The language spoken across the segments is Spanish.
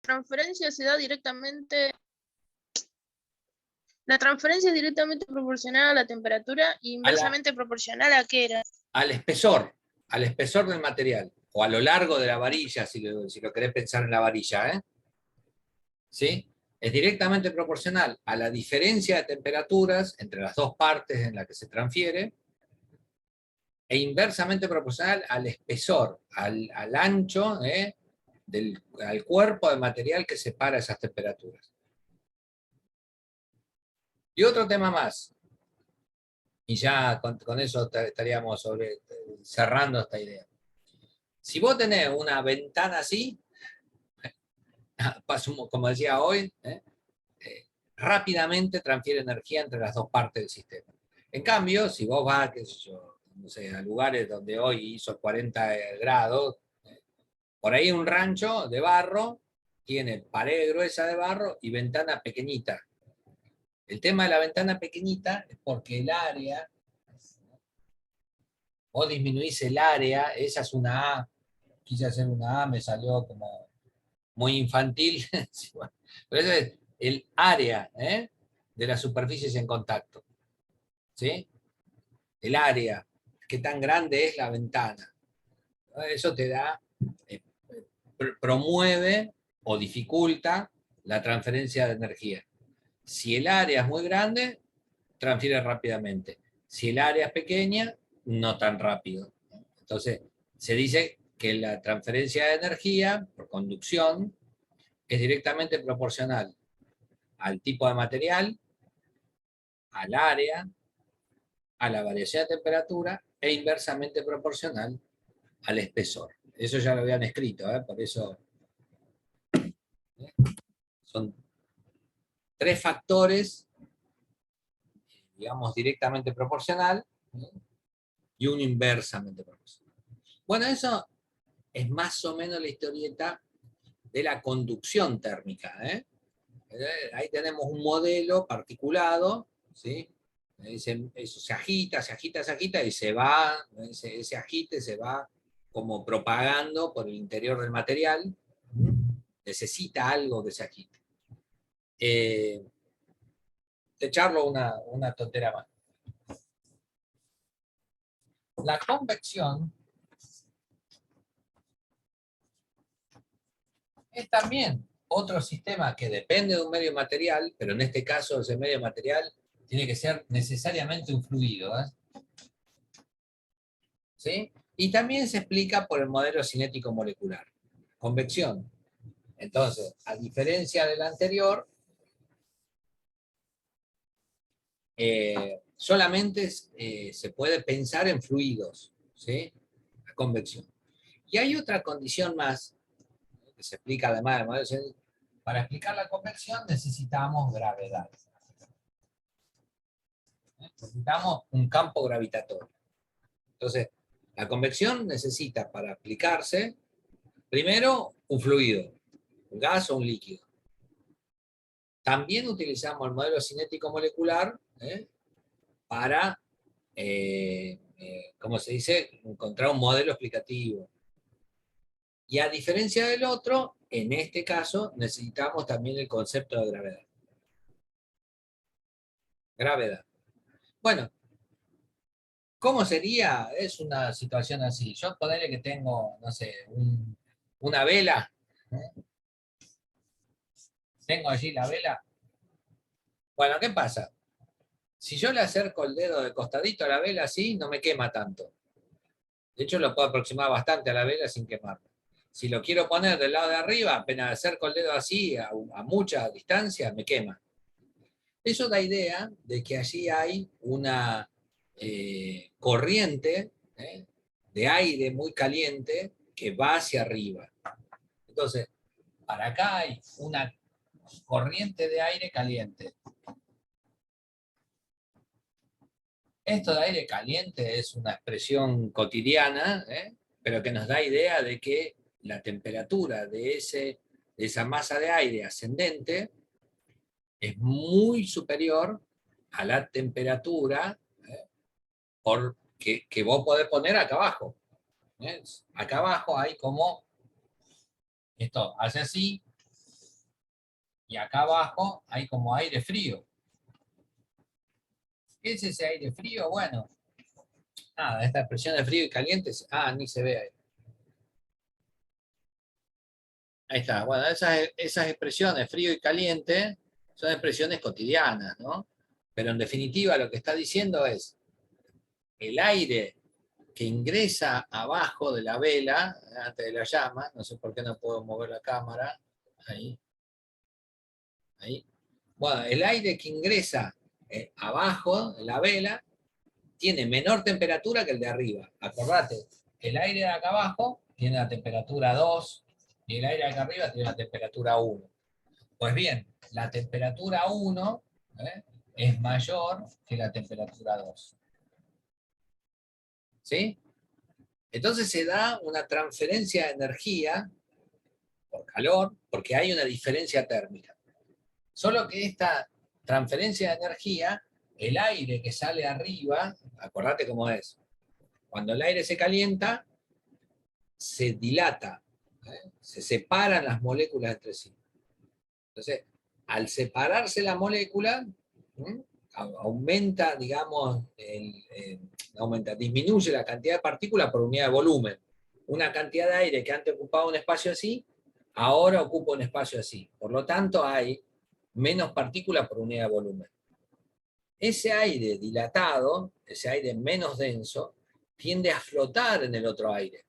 transferencia se da directamente. La transferencia es directamente proporcional a la temperatura e inversamente proporcional a qué era. Al espesor del material, o a lo largo de la varilla, si lo querés pensar en la varilla, ¿eh? ¿Sí? Es directamente proporcional a la diferencia de temperaturas entre las dos partes en las que se transfiere, e inversamente proporcional al espesor, al ancho, al cuerpo de material que separa esas temperaturas. Y otro tema más, y ya con eso estaríamos cerrando esta idea. Si vos tenés una ventana así, como decía hoy, rápidamente transfiere energía entre las dos partes del sistema. En cambio, si vos vas, qué sé yo, no sé, a lugares donde hoy hizo 40 grados, por ahí un rancho de barro tiene pared gruesa de barro y ventana pequeñita. El tema de la ventana pequeñita es porque el área, vos disminuís el área, esa es una A, quise hacer una A, me salió como muy infantil, pero ese es el área de las superficies en contacto. ¿Sí? El área, qué tan grande es la ventana. Eso te da, promueve o dificulta la transferencia de energía. Si el área es muy grande, transfiere rápidamente. Si el área es pequeña, no tan rápido. Entonces, se dice que la transferencia de energía por conducción es directamente proporcional al tipo de material, al área, a la variación de temperatura e inversamente proporcional al espesor. Eso ya lo habían escrito, por eso son tres factores, digamos, directamente proporcional y uno inversamente proporcional. Bueno, eso es más o menos la historieta de la conducción térmica. Ahí tenemos un modelo particulado, ¿sí? Eso se agita, se agita, se agita y se va, ese agite se va como propagando por el interior del material. Necesita algo que se agite. Te charlo una tontera más. La convección es también otro sistema que depende de un medio material, pero en este caso ese medio material tiene que ser necesariamente un fluido. ¿Sí? Y también se explica por el modelo cinético molecular. Convección. Entonces, a diferencia del anterior, solamente se puede pensar en fluidos, ¿sí? La convección. Y hay otra condición más, que se explica además del modelo cinético. Para explicar la convección necesitamos gravedad. Necesitamos un campo gravitatorio. Entonces, la convección necesita para aplicarse, primero, un fluido, un gas o un líquido. También utilizamos el modelo cinético molecular para, ¿cómo se dice?, encontrar un modelo explicativo. Y a diferencia del otro, en este caso necesitamos también el concepto de gravedad. Gravedad. Bueno, ¿cómo sería? Es una situación así. Yo ponerle que tengo, no sé, una vela. Tengo allí la vela. Bueno, ¿qué pasa? Si yo le acerco el dedo de costadito a la vela así, no me quema tanto. De hecho, lo puedo aproximar bastante a la vela sin quemarme. Si lo quiero poner del lado de arriba, apenas acerco el dedo así, a mucha distancia, me quema. Eso da idea de que allí hay una corriente de aire muy caliente que va hacia arriba. Entonces, para acá hay una corriente de aire caliente. Esto de aire caliente es una expresión cotidiana, pero que nos da idea de que la temperatura de esa masa de aire ascendente es muy superior a la temperatura que vos podés poner acá abajo. Acá abajo hay como, esto hace así, y acá abajo hay como aire frío. ¿Qué es ese aire frío? Bueno, nada, esta expresión de frío y caliente, ni se ve ahí. Ahí está. Bueno, esas expresiones, frío y caliente, son expresiones cotidianas, ¿no? Pero en definitiva lo que está diciendo es, el aire que ingresa abajo de la vela, antes de la llama, no sé por qué no puedo mover la cámara, ahí, ahí. Bueno, el aire que ingresa abajo de la vela tiene menor temperatura que el de arriba. Acordate, el aire de acá abajo tiene la temperatura 2 y el aire de acá arriba tiene la temperatura 1. Pues bien, la temperatura 1 es mayor que la temperatura 2. ¿Sí? Entonces se da una transferencia de energía por calor, porque hay una diferencia térmica. Solo que esta transferencia de energía, el aire que sale arriba, acordate cómo es, cuando el aire se calienta, se dilata, se separan las moléculas entre sí. Entonces, al separarse la molécula, aumenta, digamos, disminuye la cantidad de partículas por unidad de volumen. Una cantidad de aire que antes ocupaba un espacio así, ahora ocupa un espacio así. Por lo tanto, hay menos partículas por unidad de volumen. Ese aire dilatado, ese aire menos denso, tiende a flotar en el otro aire.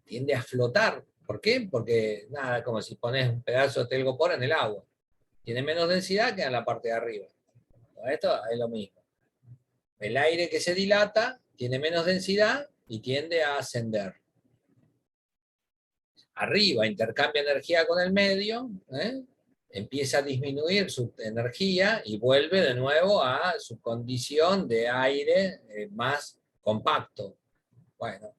Tiende a flotar. ¿Por qué? Porque, nada, como si pones un pedazo de telgopor en el agua. Tiene menos densidad que en la parte de arriba. Esto es lo mismo. El aire que se dilata tiene menos densidad y tiende a ascender. Arriba intercambia energía con el medio, empieza a disminuir su energía y vuelve de nuevo a su condición de aire más compacto. Bueno,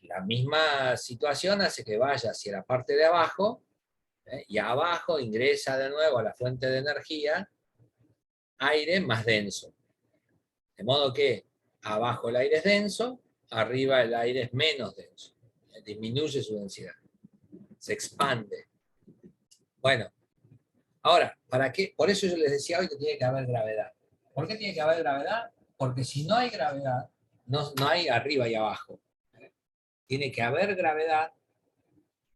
la misma situación hace que vaya hacia la parte de abajo, y abajo ingresa de nuevo a la fuente de energía aire más denso. De modo que abajo el aire es denso, arriba el aire es menos denso. Disminuye su densidad. Se expande. Bueno, ahora, ¿para qué? Por eso yo les decía hoy que tiene que haber gravedad. ¿Por qué tiene que haber gravedad? Porque si no hay gravedad, no hay arriba y abajo. Tiene que haber gravedad,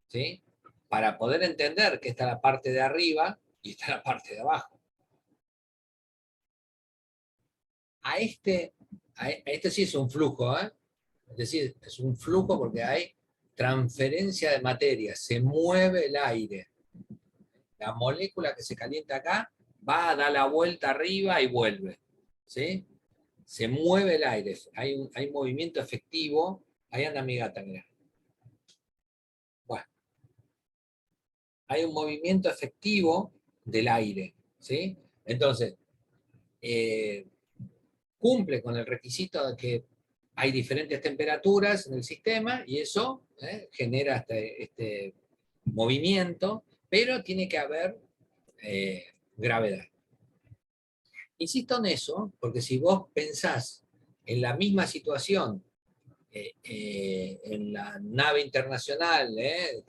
¿sí? Para poder entender que está la parte de arriba y está la parte de abajo. A este sí es un flujo, ¿eh? Es decir, es un flujo porque hay transferencia de materia, se mueve el aire. La molécula que se calienta acá va a dar la vuelta arriba y vuelve. ¿Sí? Se mueve el aire, hay movimiento efectivo. Ahí anda mi gata, mirá. Bueno, hay un movimiento efectivo del aire. ¿Sí? Entonces, cumple con el requisito de que hay diferentes temperaturas en el sistema y eso genera este movimiento, pero tiene que haber gravedad. Insisto en eso, porque si vos pensás en la misma situación en la nave internacional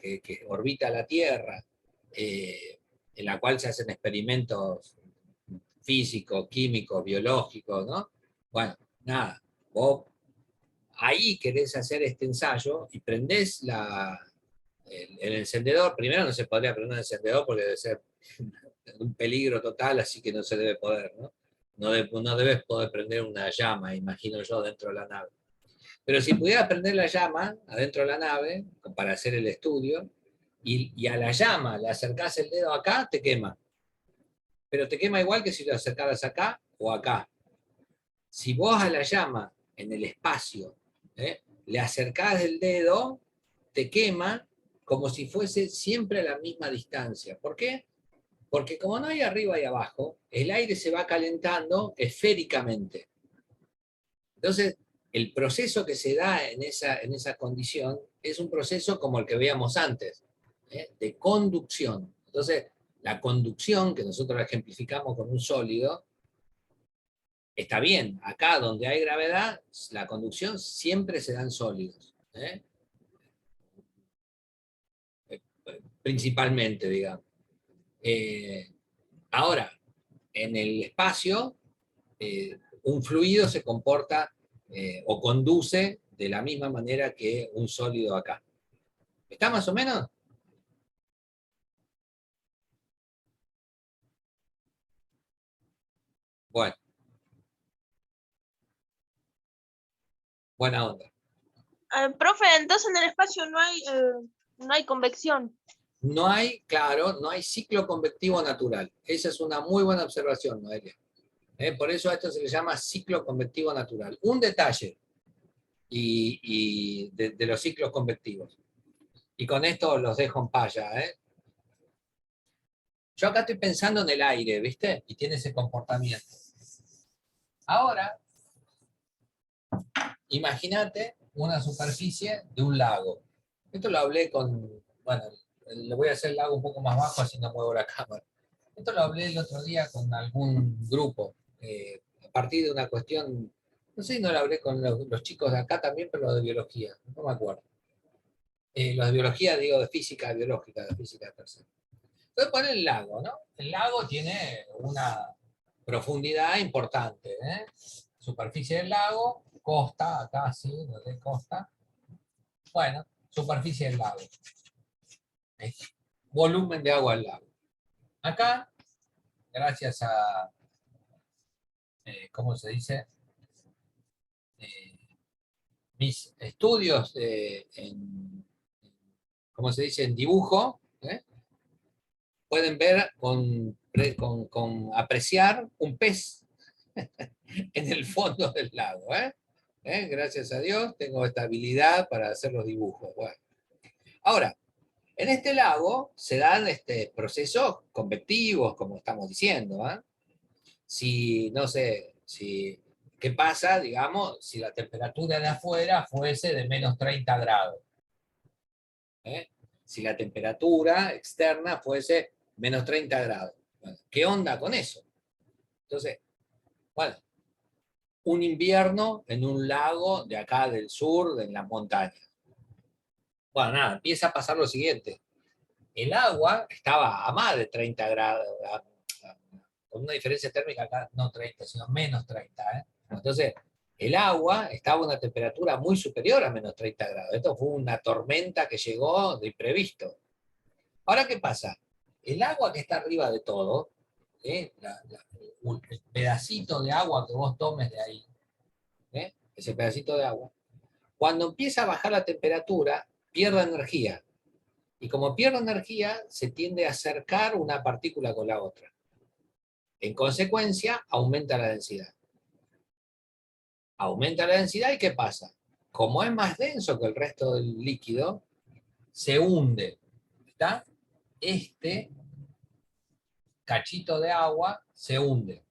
que orbita la Tierra, en la cual se hacen experimentos físicos, químicos, biológicos, ¿no? Bueno, nada, vos ahí querés hacer este ensayo y prendés el encendedor. Primero no se podría prender un encendedor porque debe ser un peligro total, así que no se debe poder, ¿no? No debes poder prender una llama, imagino yo, dentro de la nave. Pero si pudieras prender la llama adentro de la nave, para hacer el estudio, y a la llama le acercás el dedo acá, te quema. Pero te quema igual que si lo acercaras acá o acá. Si vos a la llama en el espacio le acercás el dedo, te quema como si fuese siempre a la misma distancia. ¿Por qué? Porque como no hay arriba y abajo, el aire se va calentando esféricamente. Entonces, el proceso que se da en esa condición es un proceso como el que veíamos antes, de conducción. Entonces, la conducción, que nosotros la ejemplificamos con un sólido, está bien. Acá donde hay gravedad, la conducción siempre se da en sólidos. Principalmente, digamos. Ahora, en el espacio, un fluido se comporta o conduce de la misma manera que un sólido acá. ¿Está más o menos? Bueno, buena onda. Profe, entonces en el espacio no hay convección. No hay, claro, no hay ciclo convectivo natural. Esa es una muy buena observación, Noelia. Por eso a esto se le llama ciclo convectivo natural. Un detalle de los ciclos convectivos. Y con esto los dejo en paz ya, ¿eh? Yo acá estoy pensando en el aire, ¿viste? Y tiene ese comportamiento. Ahora, imagínate una superficie de un lago. Esto lo hablé con, bueno, le voy a hacer el lago un poco más bajo así no muevo la cámara. Esto lo hablé el otro día con algún grupo, a partir de una cuestión, no sé si no lo hablé con los chicos de acá también, pero los de biología, no me acuerdo. Los de biología, digo, de física biológica, de física de tercero. Entonces poner el lago, ¿no? El lago tiene una profundidad importante, ¿eh? Superficie del lago, costa, acá sí, donde costa. Bueno, superficie del lago. ¿Eh? Volumen de agua del lago. Acá, gracias a, ¿cómo se dice? Mis estudios ¿cómo se dice? En dibujo, pueden ver con apreciar un pez en el fondo del lago. Gracias a Dios tengo esta habilidad para hacer los dibujos. Bueno. Ahora, en este lago se dan procesos convectivos, como estamos diciendo. Si, no sé, ¿qué pasa, digamos, si la temperatura de afuera fuese de menos 30 grados? Si la temperatura externa fuese menos 30 grados. Bueno, ¿qué onda con eso? Entonces, bueno, un invierno en un lago de acá del sur, en las montañas. Bueno, nada, empieza a pasar lo siguiente. El agua estaba a más de 30 grados, con una diferencia térmica acá, no 30, sino menos 30. Entonces, el agua estaba a una temperatura muy superior a menos 30 grados. Esto fue una tormenta que llegó de imprevisto. Ahora, ¿qué pasa? El agua que está arriba de todo, el pedacito de agua que vos tomes de ahí, ese pedacito de agua, cuando empieza a bajar la temperatura, pierde energía. Y como pierde energía, se tiende a acercar una partícula con la otra. En consecuencia, aumenta la densidad. Aumenta la densidad y ¿qué pasa? Como es más denso que el resto del líquido, se hunde. ¿Está? Este cachito de agua se hunde.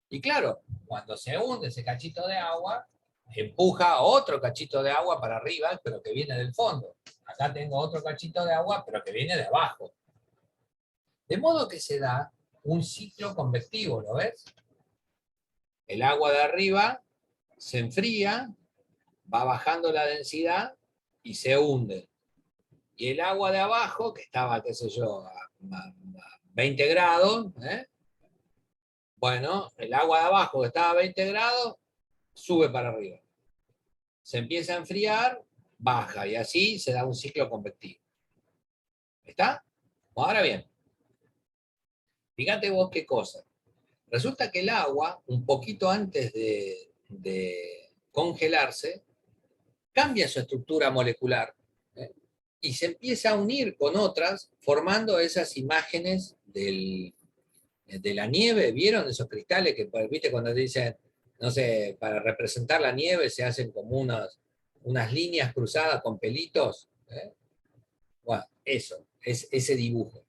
Y claro, cuando se hunde ese cachito de agua, empuja otro cachito de agua para arriba, pero que viene del fondo. Acá tengo otro cachito de agua, pero que viene de abajo. De modo que se da un ciclo convectivo, ¿lo ves? El agua de arriba se enfría, va bajando la densidad y se hunde. Y el agua de abajo, que estaba, qué sé yo, a 20 grados, bueno, el agua de abajo que estaba a 20 grados, sube para arriba. Se empieza a enfriar, baja, y así se da un ciclo convectivo. ¿Está? Ahora bien, fíjate vos qué cosa. Resulta que el agua, un poquito antes de congelarse, cambia su estructura molecular, y se empieza a unir con otras, formando esas imágenes de la nieve. ¿Vieron esos cristales que, viste, cuando dicen, no sé, para representar la nieve se hacen como unas líneas cruzadas con pelitos? Bueno, eso, es ese dibujo.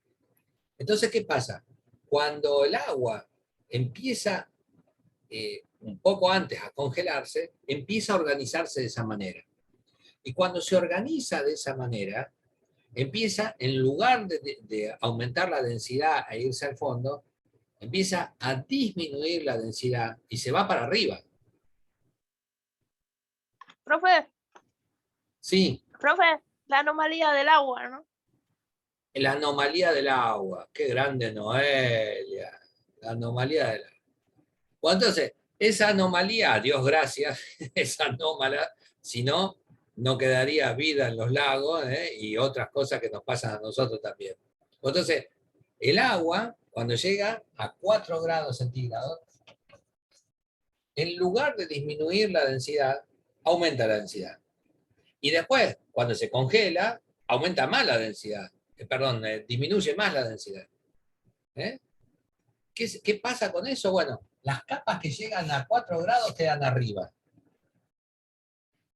Entonces, ¿qué pasa? Cuando el agua empieza un poco antes a congelarse, empieza a organizarse de esa manera. Y cuando se organiza de esa manera, empieza, en lugar de aumentar la densidad e irse al fondo, empieza a disminuir la densidad y se va para arriba. Profe, Sí, profe, la anomalía del agua, ¿no? La anomalía del agua. Qué grande Noelia. La anomalía del agua. Bueno, entonces, esa anomalía, a Dios gracias, es anómala, si no, no quedaría vida en los lagos, y otras cosas que nos pasan a nosotros también. Entonces, el agua, cuando llega a 4 grados centígrados, en lugar de disminuir la densidad, aumenta la densidad. Y después, cuando se congela, aumenta más la densidad. Disminuye más la densidad. ¿Eh? ¿Qué pasa con eso? Bueno, las capas que llegan a 4 grados quedan arriba.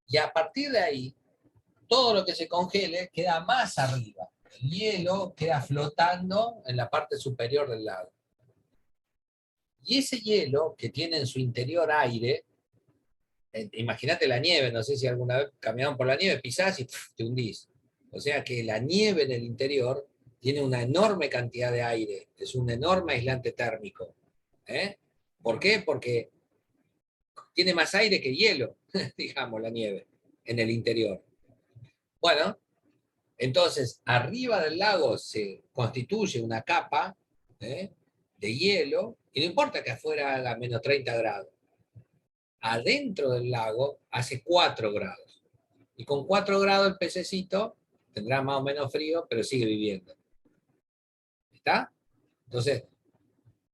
Y a partir de ahí, todo lo que se congele queda más arriba. El hielo queda flotando en la parte superior del lago. Y ese hielo, que tiene en su interior aire, imagínate la nieve, no sé si alguna vez caminaron por la nieve, pisás y te hundís. O sea que la nieve en el interior tiene una enorme cantidad de aire, es un enorme aislante térmico. ¿Por qué? Porque tiene más aire que hielo, digamos, la nieve en el interior. Bueno, entonces arriba del lago se constituye una capa de hielo, y no importa que afuera haga menos 30 grados. Adentro del lago hace 4 grados. Y con 4 grados el pececito tendrá más o menos frío, pero sigue viviendo. ¿Está? Entonces,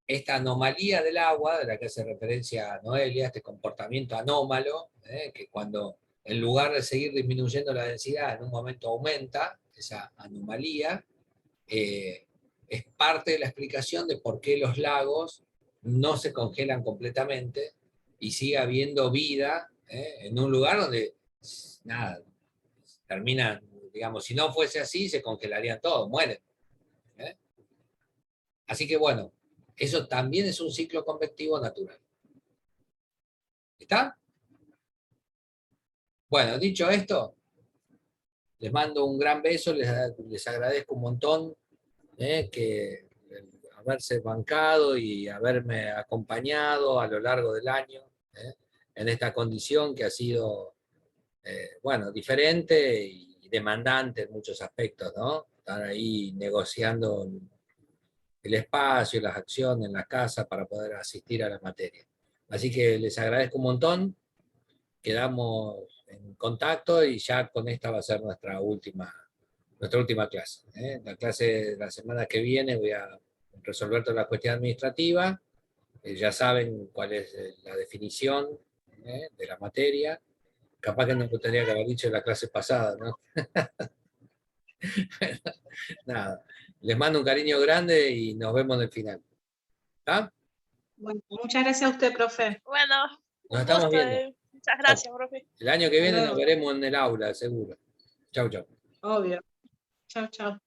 esta anomalía del agua, de la que hace referencia a Noelia, este comportamiento anómalo, que cuando en lugar de seguir disminuyendo la densidad, en un momento aumenta, esa anomalía, es parte de la explicación de por qué los lagos no se congelan completamente y sigue habiendo vida en un lugar donde, nada, termina, digamos, si no fuese así, se congelarían todos, mueren. Así que bueno, eso también es un ciclo convectivo natural. ¿Está? Bueno, dicho esto, les mando un gran beso, les agradezco un montón que haberse bancado y haberme acompañado a lo largo del año en esta condición que ha sido, bueno, diferente y demandante en muchos aspectos, ¿no? Estar ahí negociando el espacio, las acciones en la casa para poder asistir a la materia. Así que les agradezco un montón, quedamos en contacto y ya con esta va a ser nuestra última clase. La clase de la semana que viene voy a resolver toda la cuestión administrativa, ya saben cuál es la definición de la materia. Capaz que no me tendría que haber dicho en la clase pasada, ¿no? Nada, les mando un cariño grande y nos vemos en el final. ¿Está? Bueno, muchas gracias a usted, profe. Bueno, Nos un estamos gusto. viendo. Muchas gracias, profe. El año que viene Hasta nos luego. veremos en el aula, seguro. Chau, chau. Obvio. Chao, chao.